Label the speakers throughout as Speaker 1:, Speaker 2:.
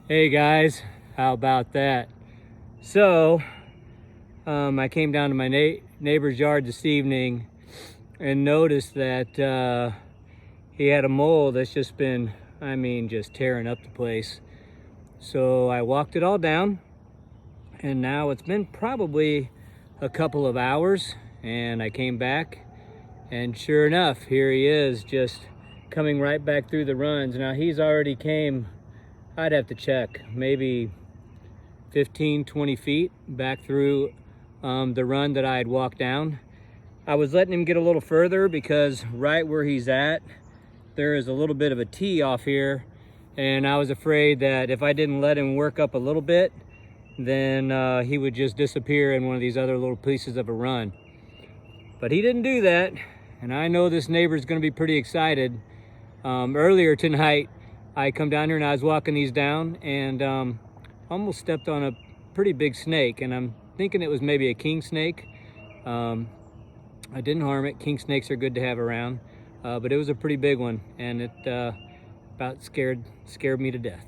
Speaker 1: Hey guys, how about that? So I came down to my neighbor's yard this evening and noticed that he had a mole that's just been, just tearing up the place. So I walked it all down, and now it's been probably a couple of hours, and I came back, and sure enough, here he is, just coming right back through the runs. Now he's already came, I'd have to check, maybe 15-20 feet back through the run that I had walked down. I was letting him get a little further because right where he's at, there is a little bit of a tee off here, and I was afraid that if I didn't let him work up a little bit, then he would just disappear in one of these other little pieces of a run. But he didn't do that, and I know this neighbor's gonna be pretty excited. Earlier tonight, I come down here and I was walking these down and almost stepped on a pretty big snake, and I'm thinking it was maybe a king snake. I didn't harm it. King snakes are good to have around, but it was a pretty big one, and it about scared me to death.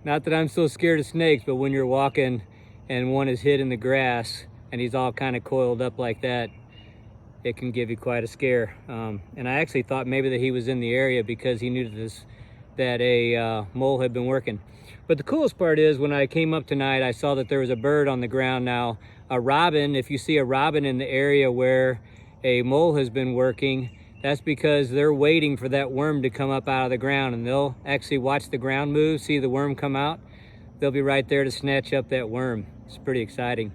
Speaker 1: Not that I'm so scared of snakes, but when you're walking and one is hid in the grass and he's all kind of coiled up like that, it can give you quite a scare. And I actually thought maybe that he was in the area because he knew that a mole had been working. But the coolest part is when I came up tonight, I saw that there was a bird on the ground. Now, a robin, if you see a robin in the area where a mole has been working, that's because they're waiting for that worm to come up out of the ground, and they'll actually watch the ground move, see the worm come out. They'll be right there to snatch up that worm. It's pretty exciting.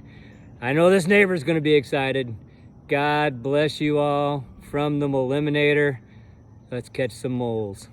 Speaker 1: I know this neighbor's gonna be excited. God bless you all from the MOLiminator. Let's catch some moles.